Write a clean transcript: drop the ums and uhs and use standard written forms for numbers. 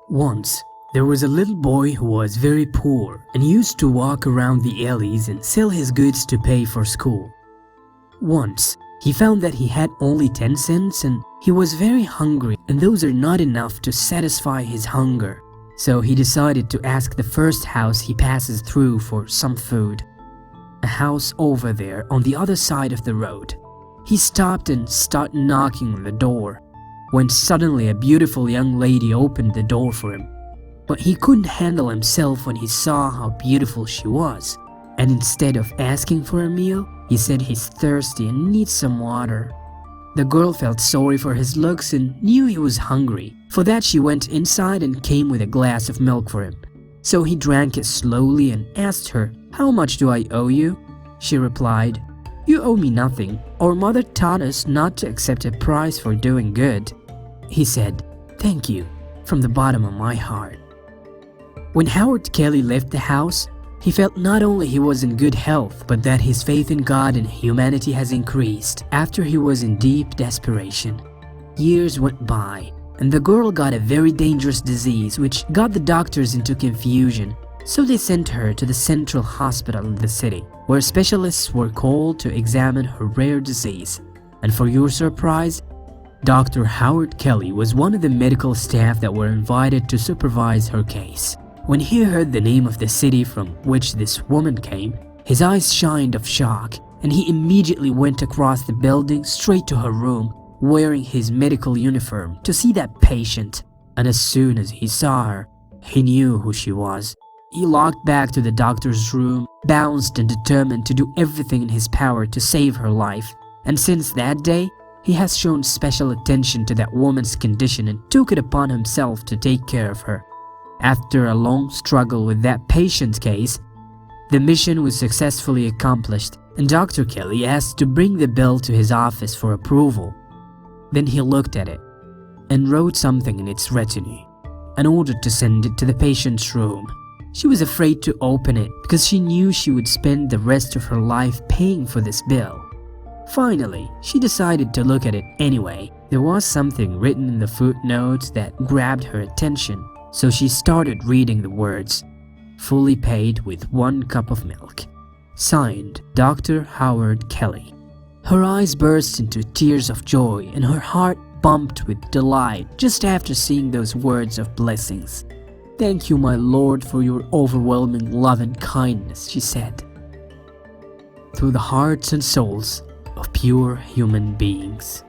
Once, there was a little boy who was very poor and used to walk around the alleys and sell his goods to pay for school. Once, he found that he had only 10 cents and he was very hungry, and those are not enough to satisfy his hunger. So he decided to ask the first house he passes through for some food. A house over there on the other side of the road. He stopped and started knocking on the door, when suddenly a beautiful young lady opened the door for him. But he couldn't handle himself when he saw how beautiful she was, and instead of asking for a meal, he said he's thirsty and needs some water. The girl felt sorry for his looks and knew he was hungry. For that, she went inside and came with a glass of milk for him. So he drank it slowly and asked her, "How much do I owe you?" She replied, "You owe me nothing. Our mother taught us not to accept a price for doing good." He said, "Thank you, from the bottom of my heart." When Howard Kelly left the house, he felt not only he was in good health, but that his faith in God and humanity has increased after he was in deep desperation. Years went by, and the girl got a very dangerous disease which got the doctors into confusion. So they sent her to the central hospital in the city, where specialists were called to examine her rare disease. And for your surprise, Dr. Howard Kelly was one of the medical staff that were invited to supervise her case. When he heard the name of the city from which this woman came, his eyes shined of shock, and he immediately went across the building straight to her room, wearing his medical uniform to see that patient. And as soon as he saw her, he knew who she was. He walked back to the doctor's room, bounced and determined to do everything in his power to save her life. And since that day, he has shown special attention to that woman's condition and took it upon himself to take care of her. After a long struggle with that patient's case, the mission was successfully accomplished, and Dr. Kelly asked to bring the bill to his office for approval. Then he looked at it and wrote something in its retinue and ordered to send it to the patient's room. She was afraid to open it because she knew she would spend the rest of her life paying for this bill. Finally, she decided to look at it anyway. There was something written in the footnotes that grabbed her attention, so she started reading the words, "Fully paid with 1 cup of milk." Signed, Dr. Howard Kelly. Her eyes burst into tears of joy and her heart pumped with delight just after seeing those words of blessings. "Thank you, my Lord, for your overwhelming love and kindness," she said. Through the hearts and souls of pure human beings.